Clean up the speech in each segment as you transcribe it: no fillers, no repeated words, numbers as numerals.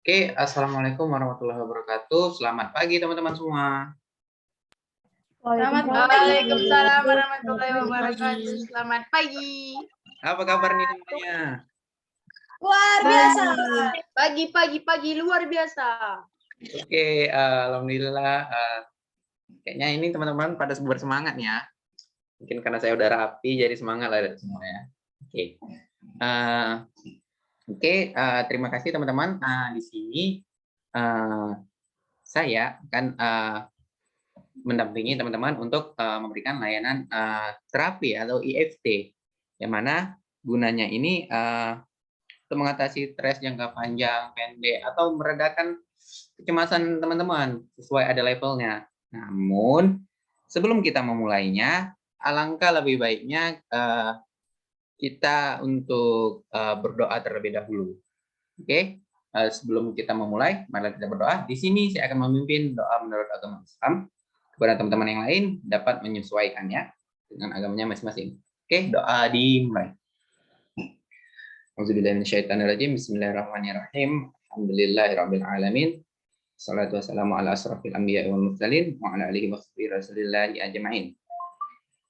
Oke, assalamualaikum warahmatullahi wabarakatuh. Selamat pagi teman-teman semua. Waalaikumsalam warahmatullahi wabarakatuh. Selamat pagi. Apa kabar nih semuanya? Luar biasa. Pagi luar biasa. Oke, alhamdulillah. Kayaknya ini teman-teman pada bersemangat ya. Mungkin karena saya udah rapi, jadi semangat lah semua ya. Oke, terima kasih teman-teman. Di sini saya akan mendampingi teman-teman untuk memberikan layanan terapi atau EFT, yang mana gunanya ini untuk mengatasi stres jangka panjang, pendek, atau meredakan kecemasan teman-teman sesuai ada levelnya. Namun sebelum kita memulainya, alangkah lebih baiknya kita untuk berdoa terlebih dahulu. Oke, sebelum kita memulai, mari kita berdoa. Di sini saya akan memimpin doa menurut agama Islam. Kepada teman-teman yang lain dapat menyesuaikannya dengan agamanya masing-masing. Oke, doa dimulai. Auzubillahiminasyaitonirrajim. Bismillahirrahmanirrahim. Alhamdulillahirabbil alamin. Shalatu wassalamu ala asrofil anbiya'i wal mursalin wa ala alihi washabihi rasulillahi ajma'in.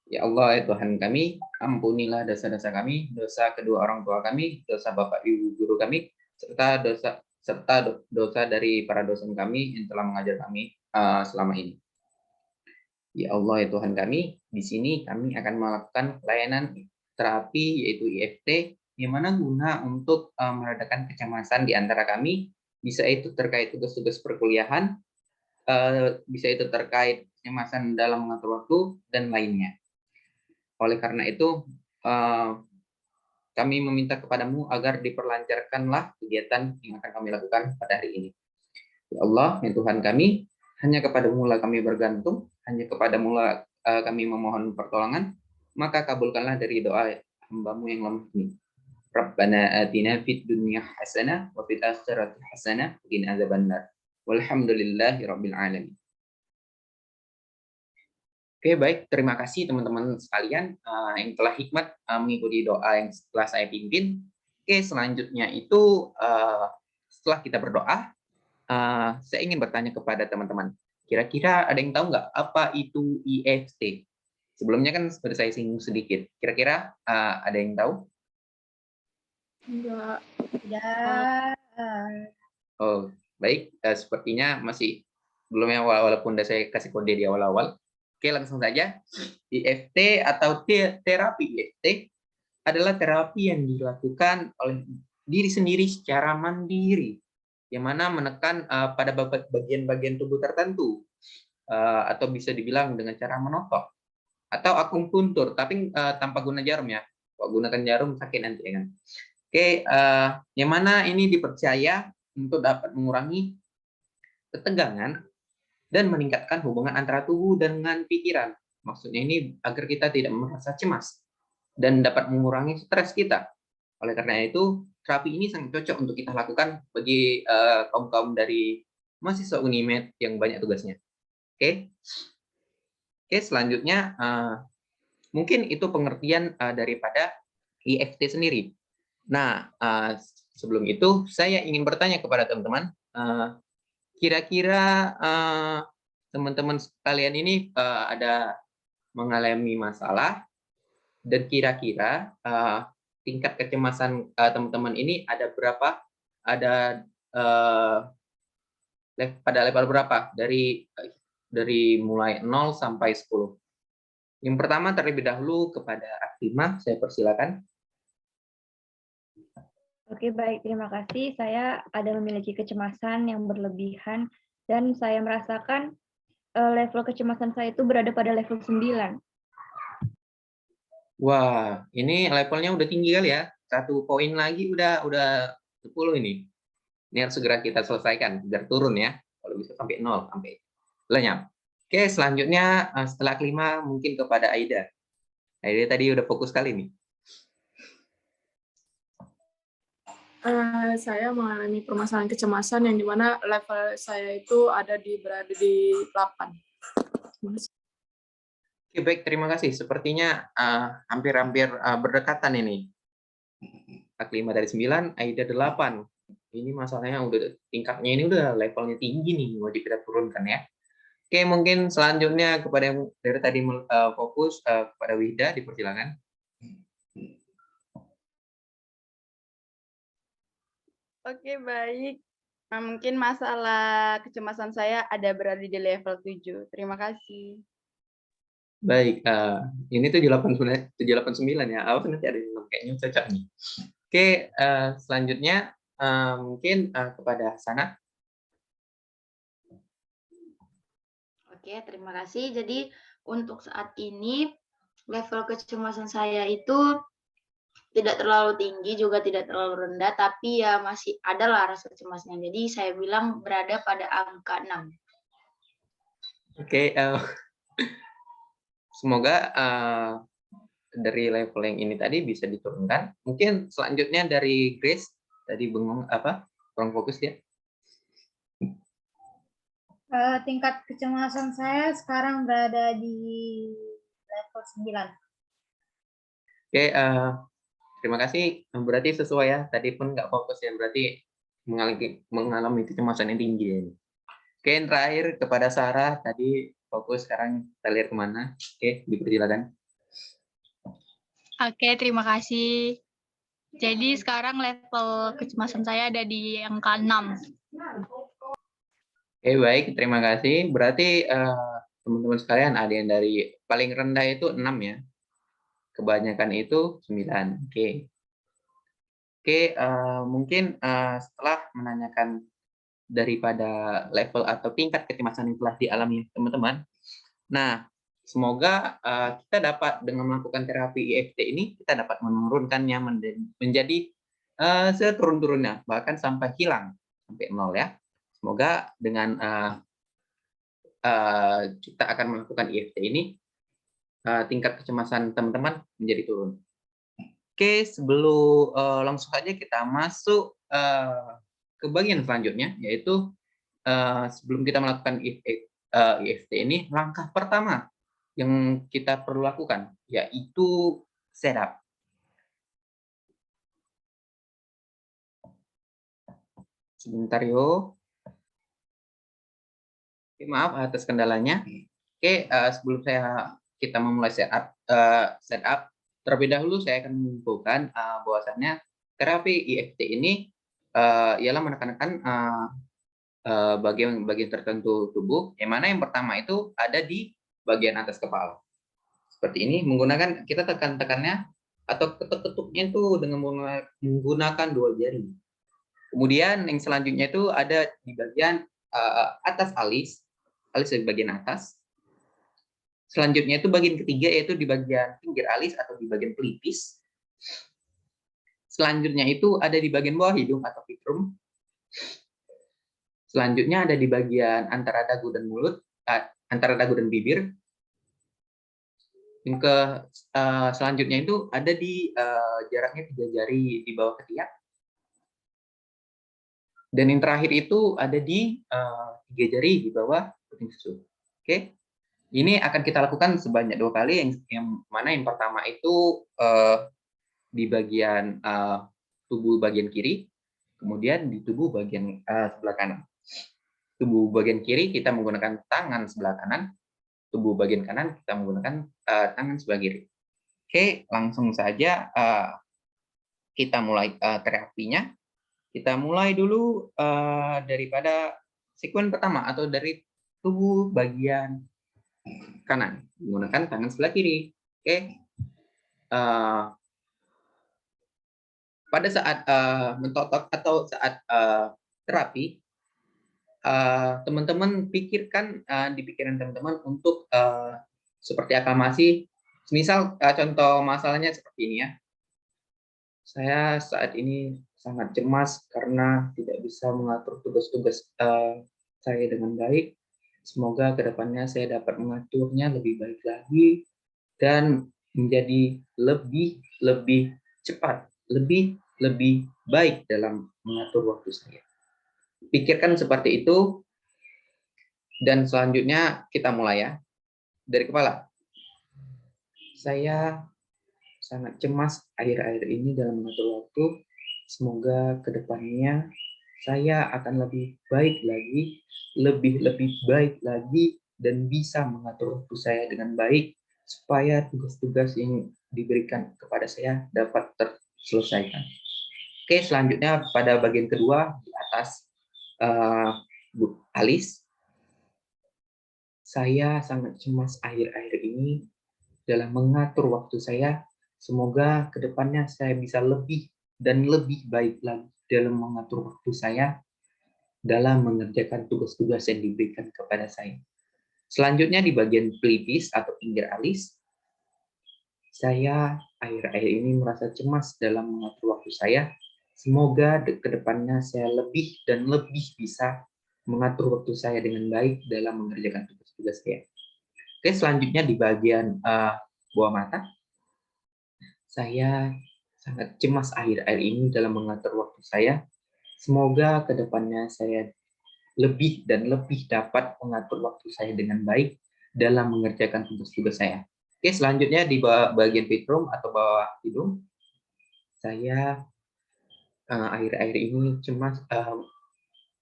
Ya Allah, ya Tuhan kami, ampunilah dosa-dosa kami, dosa kedua orang tua kami, dosa bapak ibu guru kami, serta dosa dari para dosen kami yang telah mengajar kami selama ini. Ya Allah, ya Tuhan kami, di sini kami akan melakukan layanan terapi yaitu EFT, yang mana guna untuk meredakan kecemasan di antara kami, bisa itu terkait tugas-tugas perkuliahan, bisa itu terkait kecemasan dalam mengatur waktu, dan lainnya. Oleh karena itu, kami meminta kepadamu agar diperlancarkanlah kegiatan yang akan kami lakukan pada hari ini. Ya Allah, ya Tuhan kami, hanya kepadamu lah kami bergantung, hanya kepadamu lah kami memohon pertolongan, maka kabulkanlah dari doa hamba-Mu yang lemah ini. Rabbana atina fid dunya hasanah wa fil akhirati hasanah wa qina adzabannar. Walhamdulillahirabbil alamin. Oke, baik. Terima kasih teman-teman sekalian yang telah hikmat mengikuti doa yang setelah saya pimpin. Oke, selanjutnya itu setelah kita berdoa, saya ingin bertanya kepada teman-teman. Kira-kira ada yang tahu nggak apa itu EFT? Sebelumnya kan seperti saya singgung sedikit. Kira-kira ada yang tahu? Enggak. Oh, baik. Sepertinya masih belum ya, walaupun udah saya kasih kode di awal-awal. Oke, langsung saja. EFT atau terapi EFT adalah terapi yang dilakukan oleh diri sendiri secara mandiri, yang mana menekan pada bagian-bagian tubuh tertentu, atau bisa dibilang dengan cara menotok atau akupuntur, tapi tanpa guna jarum ya. Kalau gunakan jarum sakit nanti ya kan. Oke, yang mana ini dipercaya untuk dapat mengurangi ketegangan dan meningkatkan hubungan antara tubuh dengan pikiran. Maksudnya ini agar kita tidak merasa cemas dan dapat mengurangi stres kita. Oleh karena itu, terapi ini sangat cocok untuk kita lakukan bagi kaum-kaum dari mahasiswa Unimed yang banyak tugasnya. Oke, selanjutnya mungkin itu pengertian daripada EFT sendiri. Nah, sebelum itu saya ingin bertanya kepada teman-teman, kira-kira teman-teman sekalian ini ada mengalami masalah, dan kira-kira tingkat kecemasan teman-teman ini ada berapa? Ada pada level berapa? Dari mulai 0 sampai 10. Yang pertama terlebih dahulu kepada Aktima, saya persilakan. Oke, baik. Terima kasih. Saya ada memiliki kecemasan yang berlebihan dan saya merasakan level kecemasan saya itu berada pada level 9. Wah, ini levelnya udah tinggi kali ya. 1 poin lagi udah 10 ini. Ini harus segera kita selesaikan biar turun ya. Kalau bisa sampai 0, sampai lenyap. Oke, selanjutnya setelah kelima mungkin kepada Aida. Aida tadi udah fokus kali nih. Saya mengalami permasalahan kecemasan yang dimana level saya itu berada di 8. Oke, baik, terima kasih. Sepertinya hampir-hampir berdekatan ini. Kelima dari 9, Aida 8. ini masalahnya udah tingkatnya ini udah levelnya tinggi nih, wajib kita turunkan ya. Oke, mungkin selanjutnya kepada yang dari tadi fokus kepada Wida, dipersilakan. Oke, baik. Nah, mungkin masalah kecemasan saya ada berada di level 7. Terima kasih. Baik, ini 789 ya. Awas nanti ada yang kayaknya cocok nih. Oke, selanjutnya mungkin kepada Sana. Oke, terima kasih. Jadi untuk saat ini level kecemasan saya itu tidak terlalu tinggi juga tidak terlalu rendah, tapi ya masih ada lah rasa cemasnya. Jadi saya bilang berada pada angka 6. Oke, semoga dari level yang ini tadi bisa diturunkan. Mungkin selanjutnya dari Grace, tadi bengong apa? Kurang fokus ya. Tingkat kecemasan saya sekarang berada di level 9. Oke, terima kasih. Berarti sesuai ya. Tadi pun nggak fokus ya. Berarti mengalami kecemasan yang tinggi ya. Oke, yang terakhir kepada Sarah. Tadi fokus, sekarang kita lihat kemana. Oke, dipersilakan. Oke, terima kasih. Jadi sekarang level kecemasan saya ada di angka 6. Oke, baik. Terima kasih. Berarti teman-teman sekalian ada yang dari paling rendah itu 6 ya. Kebanyakan itu 9. Oke. Oke, mungkin setelah menanyakan daripada level atau tingkat kecemasan yang telah dialami teman-teman. Nah, semoga kita dapat dengan melakukan terapi EFT ini, kita dapat menurunkannya menjadi seturun-turunnya, bahkan sampai hilang, sampai 0 ya. Semoga dengan kita akan melakukan EFT ini, tingkat kecemasan teman-teman menjadi turun. Oke, sebelum langsung saja kita masuk ke bagian selanjutnya, yaitu sebelum kita melakukan EFT ini, langkah pertama yang kita perlu lakukan yaitu setup. Sebentar yo. Oke, maaf atas kendalanya. Oke, sebelum kita memulai setup, terlebih dahulu saya akan menyimpulkan bahwasannya terapi EFT ini ialah menekankan bagian tertentu tubuh, yang mana yang pertama itu ada di bagian atas kepala. Seperti ini, kita tekannya atau ketuk-ketuknya itu dengan menggunakan 2 jari. Kemudian yang selanjutnya itu ada di bagian atas alis di bagian atas. Selanjutnya itu bagian ketiga yaitu di bagian pinggir alis atau di bagian pelipis. Selanjutnya itu ada di bagian bawah hidung atau vitrum. Selanjutnya ada di bagian antara dagu dan mulut, antara dagu dan bibir. Yang selanjutnya itu ada di jaraknya 3 jari di bawah ketiak. Dan yang terakhir itu ada di 3 jari di bawah puting susu. Oke, ini akan kita lakukan sebanyak 2 kali. Yang mana yang pertama itu di bagian tubuh bagian kiri, kemudian di tubuh bagian sebelah kanan. Tubuh bagian kiri kita menggunakan tangan sebelah kanan, tubuh bagian kanan kita menggunakan tangan sebelah kiri. Oke, langsung saja kita mulai terapinya. Kita mulai dulu daripada sekuen pertama atau dari tubuh bagian kanan menggunakan tangan sebelah kiri. Oke, pada saat mentotok atau saat terapi, teman-teman pikirkan di pikiran teman-teman untuk seperti aklamasi. Misal contoh masalahnya seperti ini ya. Saya saat ini sangat cemas karena tidak bisa mengatur tugas-tugas saya dengan baik. Semoga kedepannya saya dapat mengaturnya lebih baik lagi dan menjadi lebih cepat, lebih baik dalam mengatur waktu saya. Pikirkan seperti itu, dan selanjutnya kita mulai ya dari kepala. Saya sangat cemas akhir-akhir ini dalam mengatur waktu. Semoga kedepannya saya akan lebih baik lagi, lebih baik lagi, dan bisa mengatur waktu saya dengan baik supaya tugas-tugas yang diberikan kepada saya dapat terselesaikan. Oke, selanjutnya pada bagian kedua di atas Bu Alis, saya sangat cemas akhir-akhir ini dalam mengatur waktu saya. Semoga kedepannya saya bisa lebih dan lebih baik lagi dalam mengatur waktu saya dalam mengerjakan tugas-tugas yang diberikan kepada saya. Selanjutnya di bagian pelipis atau pinggir alis, saya akhir-akhir ini merasa cemas dalam mengatur waktu saya. Semoga kedepannya saya lebih dan lebih bisa mengatur waktu saya dengan baik dalam mengerjakan tugas-tugas saya. Oke, selanjutnya di bagian bawah mata, saya sangat cemas akhir-akhir ini dalam mengatur waktu saya. Semoga kedepannya saya lebih dan lebih dapat mengatur waktu saya dengan baik dalam mengerjakan tugas-tugas saya. Oke, selanjutnya di bagian pitrum atau bawah hidung, saya akhir-akhir ini cemas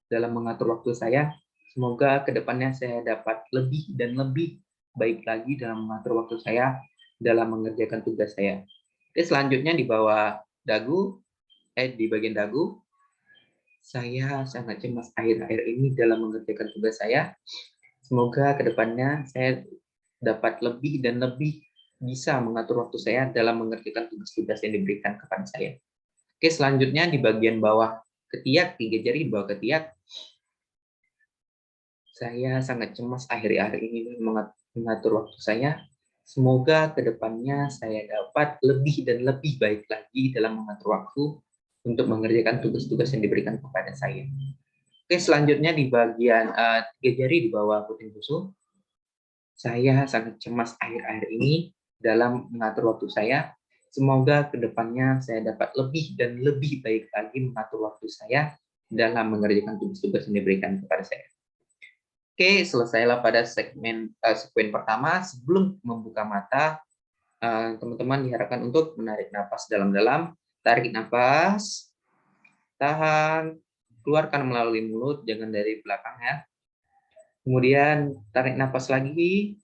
dalam mengatur waktu saya. Semoga kedepannya saya dapat lebih dan lebih baik lagi dalam mengatur waktu saya dalam mengerjakan tugas saya. Oke, selanjutnya di bawah dagu, di bagian dagu, saya sangat cemas akhir-akhir ini dalam mengerjakan tugas saya. Semoga kedepannya saya dapat lebih dan lebih bisa mengatur waktu saya dalam mengerjakan tugas-tugas yang diberikan kepada saya. Oke, selanjutnya di bagian bawah ketiak, 3 jari di bawah ketiak, saya sangat cemas akhir-akhir ini mengatur waktu saya. Semoga kedepannya saya dapat lebih dan lebih baik lagi dalam mengatur waktu untuk mengerjakan tugas-tugas yang diberikan kepada saya. Oke, selanjutnya di bagian 3 jari di bawah puting busuk, saya sangat cemas akhir-akhir ini dalam mengatur waktu saya. Semoga kedepannya saya dapat lebih dan lebih baik lagi mengatur waktu saya dalam mengerjakan tugas-tugas yang diberikan kepada saya. Oke, selesailah pada segmen pertama. Sebelum membuka mata, teman-teman diharapkan untuk menarik napas dalam-dalam. Tarik napas, tahan, keluarkan melalui mulut, jangan dari belakang ya. Kemudian tarik napas lagi,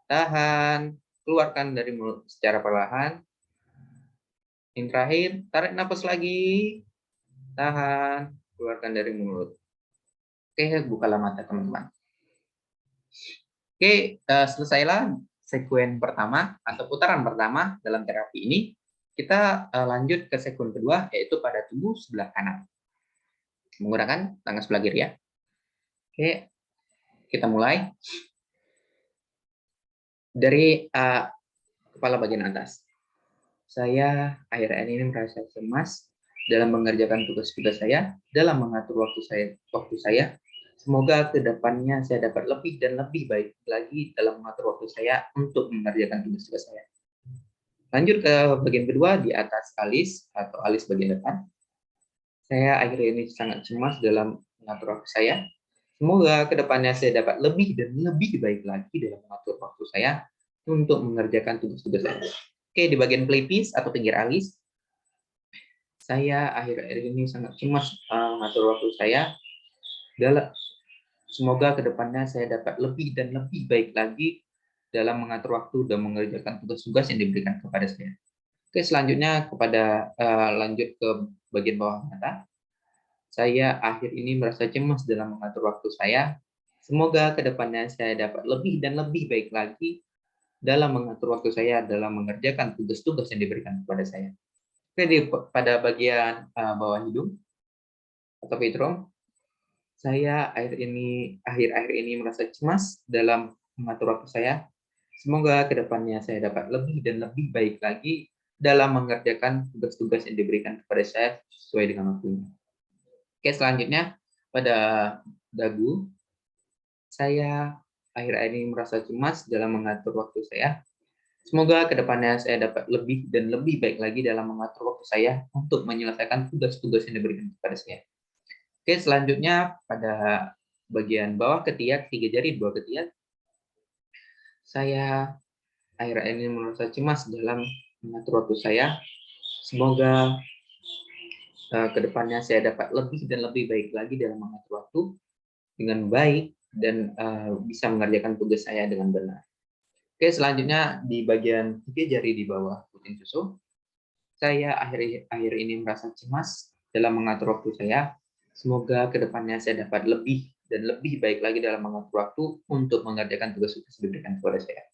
tahan, keluarkan dari mulut secara perlahan. Yang terakhir, tarik napas lagi, tahan, keluarkan dari mulut. Oke, bukalah mata teman-teman. Oke, selesailah sekuen pertama atau putaran pertama dalam terapi ini. Kita lanjut ke sekuen kedua, yaitu pada tubuh sebelah kanan. Menggunakan tangan sebelah kiri ya. Oke, kita mulai. Dari kepala bagian atas. Saya akhir-akhir ini merasa cemas dalam mengerjakan tugas-tugas saya, dalam mengatur waktu saya. Semoga kedepannya saya dapat lebih dan lebih baik lagi dalam mengatur waktu saya untuk mengerjakan tugas-tugas saya. Lanjut ke bagian kedua di atas alis atau alis bagian depan. Saya akhir ini sangat cemas dalam mengatur waktu saya. Semoga kedepannya saya dapat lebih dan lebih baik lagi dalam mengatur waktu saya untuk mengerjakan tugas-tugas saya. Oke, di bagian pelipis atau pinggir alis, saya akhir-akhir ini sangat cemas mengatur waktu saya. Semoga kedepannya saya dapat lebih dan lebih baik lagi dalam mengatur waktu dan mengerjakan tugas-tugas yang diberikan kepada saya. Oke, selanjutnya lanjut ke bagian bawah mata. Saya akhir ini merasa cemas dalam mengatur waktu saya. Semoga kedepannya saya dapat lebih dan lebih baik lagi dalam mengatur waktu saya dalam mengerjakan tugas-tugas yang diberikan kepada saya. Oke, pada bagian bawah hidung atau pitrum, saya akhir-akhir ini merasa cemas dalam mengatur waktu saya. Semoga kedepannya saya dapat lebih dan lebih baik lagi dalam mengerjakan tugas-tugas yang diberikan kepada saya sesuai dengan waktunya. Oke, selanjutnya pada dagu, saya akhir-akhir ini merasa cemas dalam mengatur waktu saya. Semoga kedepannya saya dapat lebih dan lebih baik lagi dalam mengatur waktu saya untuk menyelesaikan tugas-tugas yang diberikan kepada saya. Oke, selanjutnya pada bagian bawah ketiak, 3 jari di bawah ketiak, saya akhir-akhir ini merasa cemas dalam mengatur waktu saya. Semoga kedepannya saya dapat lebih dan lebih baik lagi dalam mengatur waktu dengan baik dan bisa mengerjakan tugas saya dengan benar. Oke, selanjutnya di bagian 3 jari di bawah puting susu, saya akhir ini merasa cemas dalam mengatur waktu saya. Semoga kedepannya saya dapat lebih dan lebih baik lagi dalam mengatur waktu untuk mengerjakan tugas-tugas yang diberikan kepada saya.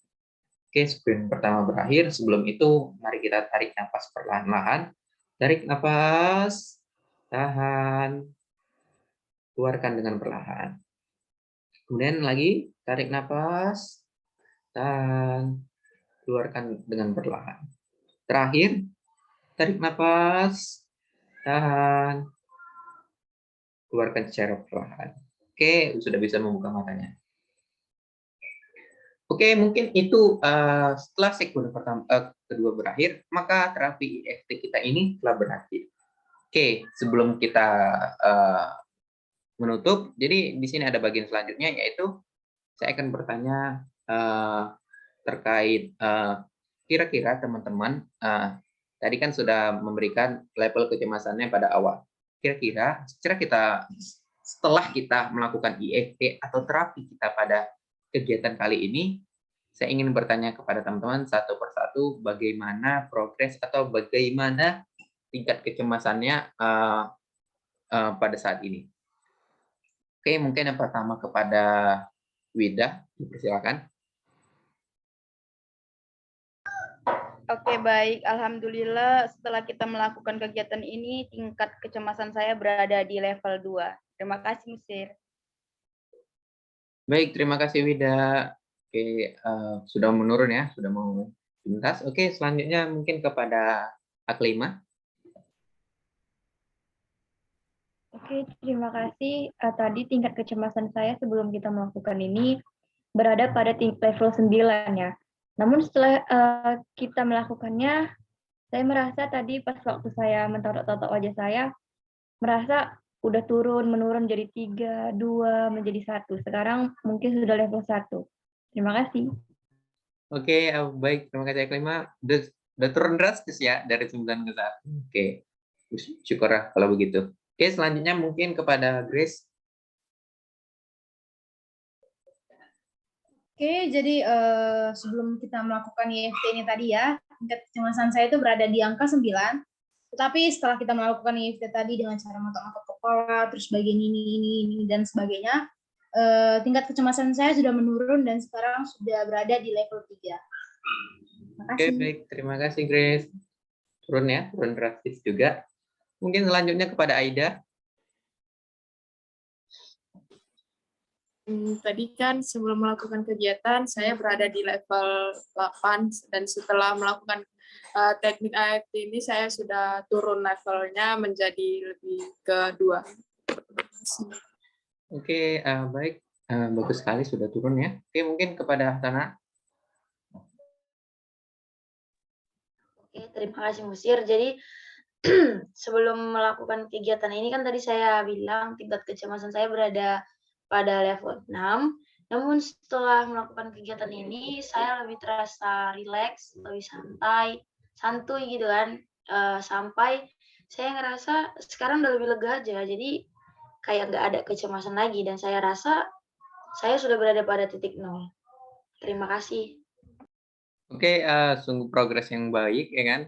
Oke, sprint pertama berakhir. Sebelum itu, mari kita tarik nafas perlahan-lahan. Tarik nafas, tahan, keluarkan dengan perlahan. Kemudian lagi, tarik nafas, tahan, keluarkan dengan perlahan. Terakhir, tarik nafas, tahan, keluarkan secara perlahan. Oke, sudah bisa membuka matanya. Oke, mungkin itu setelah sekuen kedua berakhir, maka terapi EFT kita ini telah berakhir. Oke, sebelum kita menutup, jadi di sini ada bagian selanjutnya, yaitu saya akan bertanya terkait kira-kira teman-teman tadi kan sudah memberikan level kecemasannya pada awal. Kira-kira setelah kita melakukan EFT atau terapi kita pada kegiatan kali ini, saya ingin bertanya kepada teman-teman satu persatu bagaimana progres atau bagaimana tingkat kecemasannya pada saat ini. Oke, mungkin yang pertama kepada Wida, silakan. Oke, baik. Alhamdulillah setelah kita melakukan kegiatan ini, tingkat kecemasan saya berada di level 2. Terima kasih, Musir. Baik, terima kasih Wida. Oke, sudah menurun ya, sudah mau tuntas. Oke, selanjutnya mungkin kepada Aklima. Oke, terima kasih. Tadi tingkat kecemasan saya sebelum kita melakukan ini berada pada level 9 ya. Namun setelah kita melakukannya, saya merasa tadi pas waktu saya mentotok-totok wajah saya, merasa udah menurun jadi 3, 2, menjadi 1. Sekarang mungkin sudah level 1. Terima kasih. Oke, baik. Terima kasih Aklima. Udah turun drastis ya, dari 9 ke 1. Oke, syukurlah kalau begitu. Oke, selanjutnya mungkin kepada Grace. Oke, jadi sebelum kita melakukan EFT ini tadi ya, tingkat kecemasan saya itu berada di angka 9. Tetapi setelah kita melakukan EFT tadi dengan cara ngotot-ngotot kepala, terus bagian ini, dan sebagainya, tingkat kecemasan saya sudah menurun dan sekarang sudah berada di level 3. Terima Oke, kasih. baik. Terima kasih Grace. Turun ya, turun drastis juga. Mungkin selanjutnya kepada Aida. Tadi kan sebelum melakukan kegiatan, saya berada di level 8, dan setelah melakukan teknik AFT ini, saya sudah turun levelnya menjadi lebih ke 2. Oke, baik. Bagus sekali sudah turun ya. Oke, mungkin kepada Hasana. Oke, terima kasih Musir. Jadi sebelum melakukan kegiatan ini kan tadi saya bilang tingkat kecemasan saya berada pada level 6. Namun setelah melakukan kegiatan ini, saya lebih terasa rileks, lebih santuy gitu kan. Sampai saya ngerasa sekarang udah lebih lega aja. Jadi kayak nggak ada kecemasan lagi. Dan saya rasa saya sudah berada pada titik 0. Terima kasih. Oke, sungguh progres yang baik ya kan.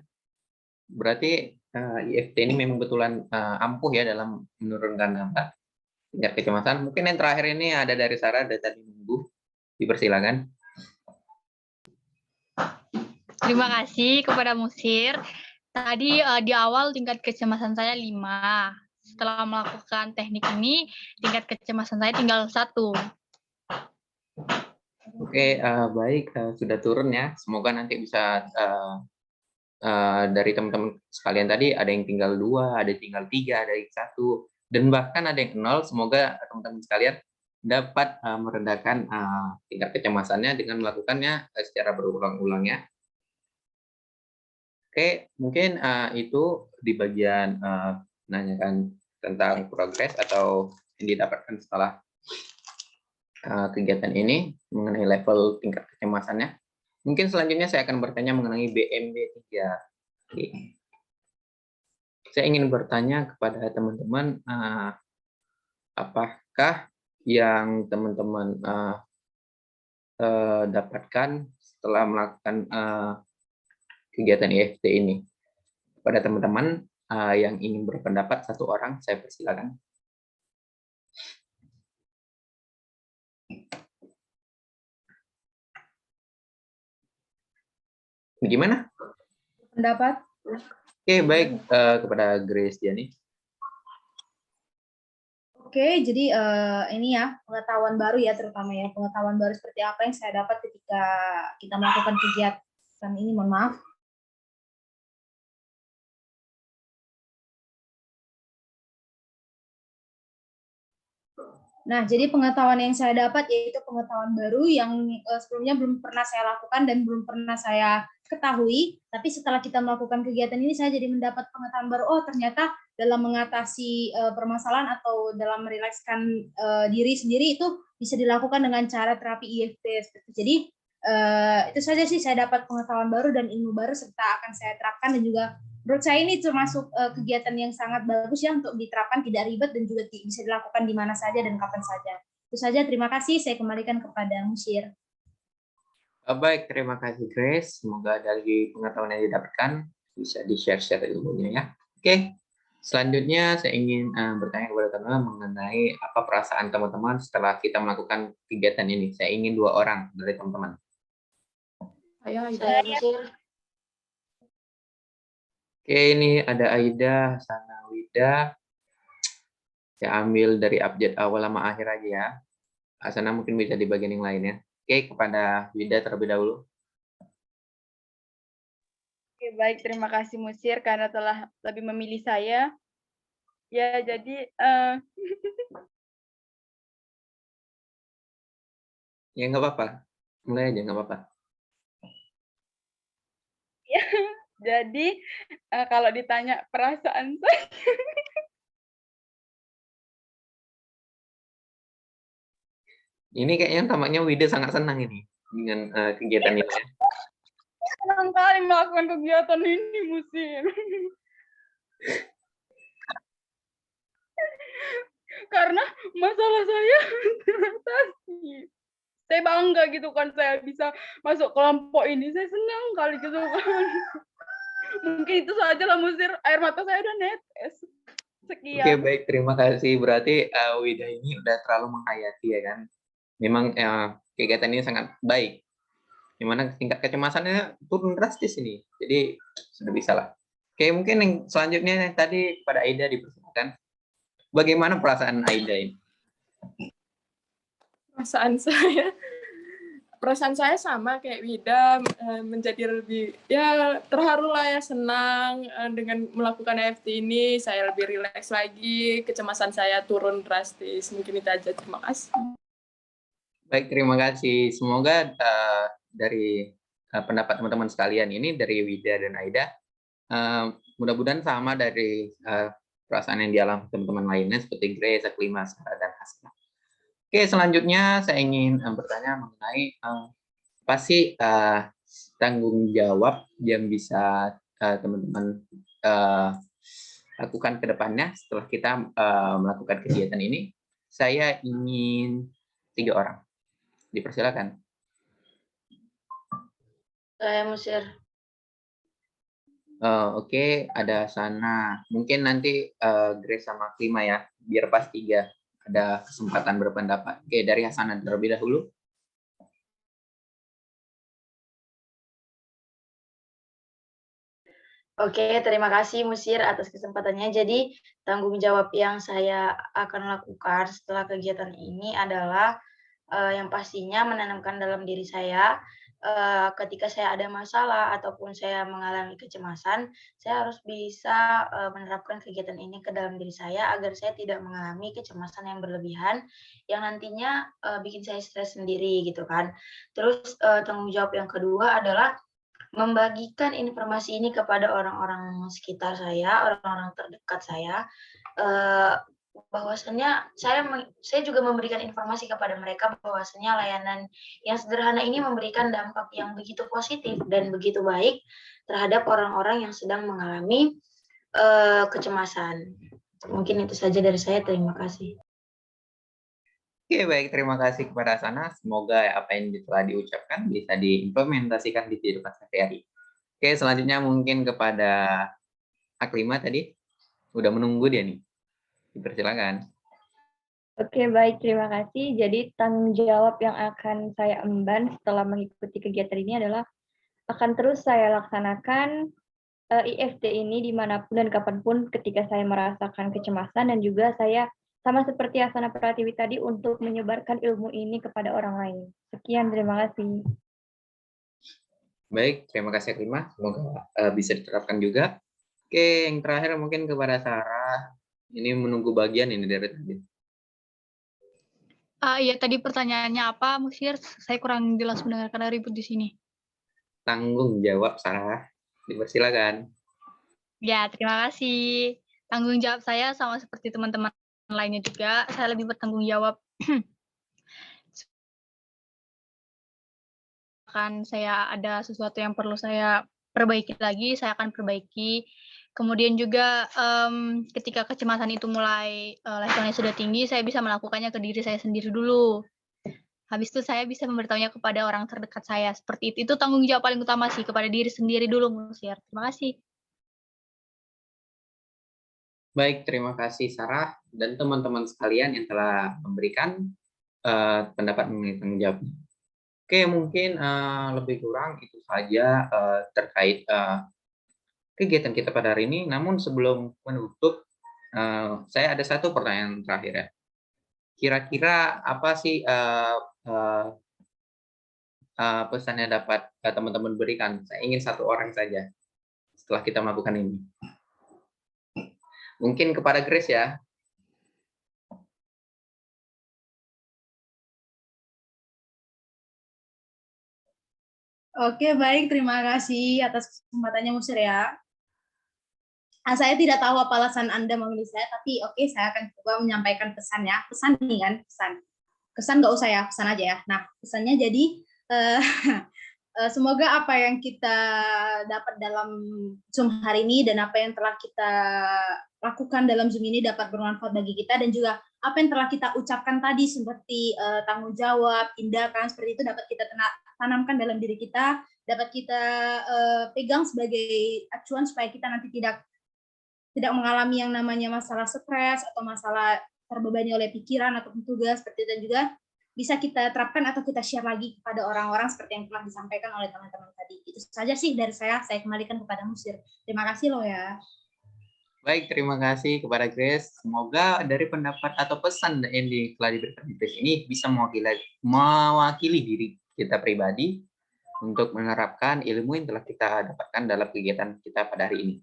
Berarti EFT ini memang betulan ampuh ya dalam menurunkan angka tingkat kecemasan. Mungkin yang terakhir ini ada dari Sarah, dari tadi nunggu. Dipersilakan. Terima kasih kepada Musir. Tadi di awal tingkat kecemasan saya 5. Setelah melakukan teknik ini, tingkat kecemasan saya tinggal 1. Oke, baik. Sudah turun ya. Semoga nanti bisa dari teman-teman sekalian tadi ada yang tinggal 2, ada yang tinggal 3, ada yang 1, dan bahkan ada yang 0. Semoga teman-teman sekalian dapat merendahkan tingkat kecemasannya dengan melakukannya secara berulang-ulang ya. Oke, mungkin itu di bagian menanyakan tentang progres atau yang didapatkan setelah kegiatan ini mengenai level tingkat kecemasannya. Mungkin selanjutnya saya akan bertanya mengenai BMD 3. Oke. Saya ingin bertanya kepada teman-teman, apakah yang teman-teman dapatkan setelah melakukan kegiatan EFT ini? Pada teman-teman yang ingin berpendapat, satu orang, saya persilakan. Gimana? Pendapat? Oke, baik, kepada Grace Diani. Oke, jadi ini ya pengetahuan baru ya, terutama ya pengetahuan baru seperti apa yang saya dapat ketika kita melakukan kegiatan ini. Mohon maaf. Nah, jadi pengetahuan yang saya dapat yaitu pengetahuan baru yang sebelumnya belum pernah saya lakukan dan belum pernah saya ketahui, tapi setelah kita melakukan kegiatan ini saya jadi mendapat pengetahuan baru. Oh, ternyata dalam mengatasi permasalahan atau dalam merilekskan diri sendiri itu bisa dilakukan dengan cara terapi EFT. Jadi itu saja sih, saya dapat pengetahuan baru dan ilmu baru serta akan saya terapkan, dan juga menurut saya ini termasuk kegiatan yang sangat bagus ya untuk diterapkan, tidak ribet dan juga bisa dilakukan di mana saja dan kapan saja. Itu saja, terima kasih. Saya kembalikan kepada Musyir. Baik, terima kasih Grace. Semoga dari pengetahuan yang didapatkan bisa di-share ilmunya ya. Oke, selanjutnya saya ingin bertanya kepada teman-teman mengenai apa perasaan teman-teman setelah kita melakukan kegiatan ini. Saya ingin 2 orang dari teman-teman. Saya Musyir. Oke, ini ada Aida, Hasana, Wida. Saya ambil dari abjad awal sama akhir aja ya. Hasana mungkin bisa di bagian yang lain ya. Oke, kepada Wida terlebih dahulu. Oke, baik, terima kasih Musyir karena telah lebih memilih saya. Ya, jadi Ya, nggak apa-apa. Mulai aja, nggak apa-apa. ya, jadi kalau ditanya perasaan saya, Ini kayaknya tampaknya Wida sangat senang ini dengan kegiatan ini ya. senang kali melakukan kegiatan ini, Musyir. Karena masalah saya teratasi. Saya bangga gitu kan, saya bisa masuk kelompok ini. Saya senang kali gitu kan. Mungkin itu saja lah Musyir. Air mata saya udah netes. Oke, Sekian. baik, terima kasih. Berarti Wida ini udah terlalu menghayati ya kan. Memang kegiatan ini sangat baik. Dimana tingkat kecemasannya turun drastis ini. Jadi sudah bisa lah. Oke, mungkin yang selanjutnya yang tadi pada Aida dipersilakan. Bagaimana perasaan Aida ini? Perasaan saya sama kayak Wida, menjadi lebih ya terharu lah ya, senang dengan melakukan EFT ini. Saya lebih rileks lagi, kecemasan saya turun drastis. Mungkin itu aja, terima kasih. Baik, terima kasih. Semoga dari pendapat teman-teman sekalian ini dari Wida dan Aida, mudah-mudahan sama dari perasaan yang dialami teman-teman lainnya seperti Grace, Aklima, Sarah, dan Hasna. Oke, selanjutnya saya ingin bertanya mengenai apa sih tanggung jawab yang bisa teman-teman lakukan ke depannya setelah kita melakukan kegiatan ini. Saya ingin 3 orang. Dipersilakan. Saya Musyir. Oke, ada sana. Mungkin nanti Grace sama Klima ya, biar pas 3 ada kesempatan berpendapat. Oke, dari Hasanah terlebih dahulu. Oke, terima kasih Musyir atas kesempatannya. Jadi, tanggung jawab yang saya akan lakukan setelah kegiatan ini adalah yang pastinya menanamkan dalam diri saya, ketika saya ada masalah ataupun saya mengalami kecemasan, saya harus bisa menerapkan kegiatan ini ke dalam diri saya agar saya tidak mengalami kecemasan yang berlebihan yang nantinya bikin saya stres sendiri gitu kan. Terus tanggung jawab yang kedua adalah membagikan informasi ini kepada orang-orang sekitar saya, orang-orang terdekat saya, bahwasannya saya juga memberikan informasi kepada mereka bahwasannya layanan yang sederhana ini memberikan dampak yang begitu positif dan begitu baik terhadap orang-orang yang sedang mengalami kecemasan. Mungkin itu saja dari saya. Terima kasih. Oke, baik. Terima kasih kepada Sana. Semoga apa yang telah diucapkan bisa diimplementasikan di kehidupan sehari-hari. Oke, selanjutnya mungkin kepada Aklima tadi. Udah menunggu dia nih. Dipersilakan. Oke, baik. Terima kasih. Jadi tanggung jawab yang akan saya emban setelah mengikuti kegiatan ini adalah akan terus saya laksanakan IFT ini dimanapun dan kapanpun ketika saya merasakan kecemasan, dan juga saya sama seperti Asana Pratiwi tadi untuk menyebarkan ilmu ini kepada orang lain. Sekian, terima kasih. Baik, terima kasih Aklima. Semoga bisa diterapkan juga. Oke, yang terakhir mungkin kepada Sarah. Ini menunggu bagian ini dari tadi. Iya, tadi pertanyaannya apa, Musir? Saya kurang jelas mendengar karena ribut di sini. Tanggung jawab Sarah. Dipersilakan. Ya, terima kasih. Tanggung jawab saya sama seperti teman-teman lainnya juga. Saya lebih bertanggung jawab. Kan saya ada sesuatu yang perlu saya perbaiki lagi, saya akan perbaiki. Kemudian juga ketika kecemasan itu mulai levelnya sudah tinggi, saya bisa melakukannya ke diri saya sendiri dulu. Habis itu saya bisa memberitahunya kepada orang terdekat saya. Seperti itu. Itu tanggung jawab paling utama sih, kepada diri sendiri dulu, Musir. Terima kasih. Baik, terima kasih Sarah dan teman-teman sekalian yang telah memberikan pendapat mengenai tanggung jawab. Oke, mungkin lebih kurang itu saja terkait kegiatan kita pada hari ini. Namun sebelum menutup, saya ada satu pertanyaan terakhir ya. Kira-kira apa sih pesan yang dapat teman-teman berikan? Saya ingin satu orang saja setelah kita melakukan ini. Mungkin kepada Grace ya. Oke, baik. Terima kasih atas kesempatannya, Musir ya. Saya tidak tahu apa alasan Anda memilih saya, tapi oke, saya akan coba menyampaikan pesan ya. Pesan nih kan, pesan. Kesan nggak usah ya, pesan aja ya. Nah, pesannya jadi, semoga apa yang kita dapat dalam Zoom hari ini dan apa yang telah kita lakukan dalam Zoom ini dapat bermanfaat bagi kita, dan juga apa yang telah kita ucapkan tadi seperti tanggung jawab, tindakan, seperti itu dapat kita tanamkan dalam diri kita, dapat kita pegang sebagai acuan supaya kita nanti tidak mengalami yang namanya masalah stres atau masalah terbebani oleh pikiran atau tugas seperti itu, dan juga bisa kita terapkan atau kita share lagi kepada orang-orang seperti yang telah disampaikan oleh teman-teman tadi. Itu saja sih dari saya kembalikan kepada Musir. Terima kasih loh ya. Baik, terima kasih kepada Grace. Semoga dari pendapat atau pesan yang telah diberikan Grace ini bisa mewakili diri kita pribadi untuk menerapkan ilmu yang telah kita dapatkan dalam kegiatan kita pada hari ini.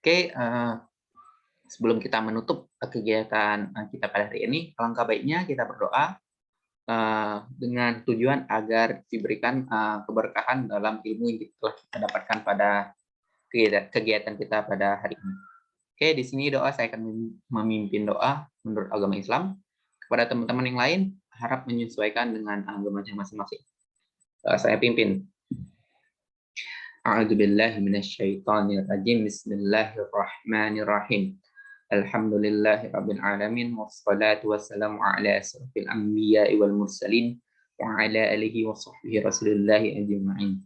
Oke, sebelum kita menutup kegiatan kita pada hari ini, alangkah baiknya kita berdoa dengan tujuan agar diberikan keberkahan dalam ilmu yang telah kita dapatkan pada kegiatan kita pada hari ini. Oke, di sini doa saya akan memimpin doa menurut agama Islam. Kepada teman-teman yang lain, harap menyesuaikan dengan agamanya masing-masing. Saya pimpin. A'udzubillahi minasyaitonirrajim. Bismillahirrahmanirrahim. Alhamdulillahirabbil alamin wassalatu wassalamu ala asrofil anbiya'i wal mursalin wa ala alihi wa sahbihi rasulillahi ajma'in.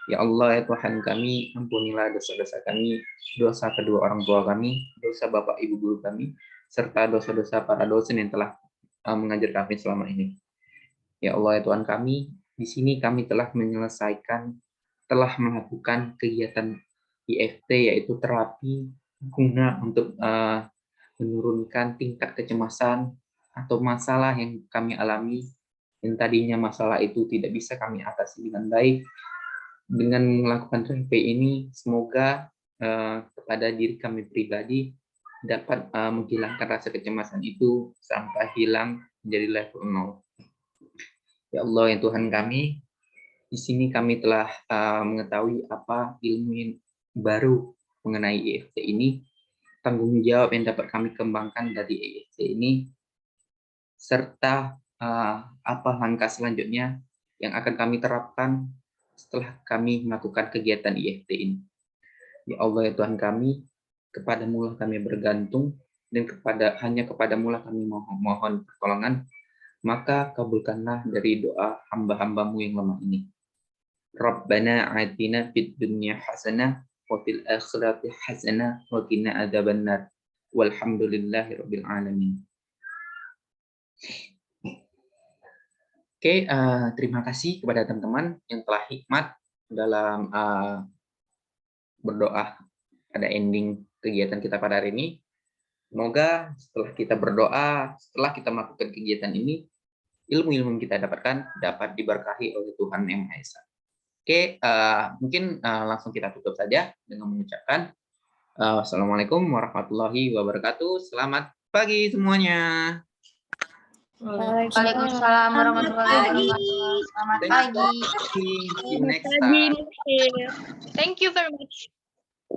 Ya Allah, ya Tuhan kami, ampunilah dosa-dosa kami, dosa kedua orang tua kami, dosa bapak ibu guru kami, serta dosa-dosa para dosen yang telah mengajar kami selama ini. Ya Allah, ya Tuhan kami, di sini kami telah melakukan kegiatan IFT, yaitu terapi guna untuk menurunkan tingkat kecemasan atau masalah yang kami alami, yang tadinya masalah itu tidak bisa kami atasi dengan baik. Dengan melakukan terapi ini, semoga kepada diri kami pribadi dapat menghilangkan rasa kecemasan itu sampai hilang menjadi level 0. Ya Allah, ya Tuhan kami, di sini kami telah mengetahui apa ilmu yang baru mengenai IFT ini, tanggung jawab yang dapat kami kembangkan dari IFT ini, serta apa langkah selanjutnya yang akan kami terapkan setelah kami melakukan kegiatan IFT ini. Ya Allah ya Tuhan kami, kepadamu lah kami bergantung, dan hanya kepadamu lah kami mohon pertolongan, maka kabulkanlah dari doa hamba-hambamu yang lemah ini. Rabbana atina fid dunya hasanah wa fil akhirati hasanah wa qina adzabannar. Walhamdulillahirabbil alamin. Oke, terima kasih kepada teman-teman yang telah hikmat dalam berdoa pada ending kegiatan kita pada hari ini. Semoga setelah kita berdoa, setelah kita melakukan kegiatan ini, ilmu-ilmu yang kita dapatkan dapat diberkahi oleh Tuhan Yang Maha Esa. Oke, mungkin langsung kita tutup saja dengan mengucapkan Wassalamualaikum warahmatullahi wabarakatuh. Selamat pagi semuanya. Waalaikumsalam warahmatullahi wabarakatuh. Selamat pagi. See you next Pagi, time. Thank you very much.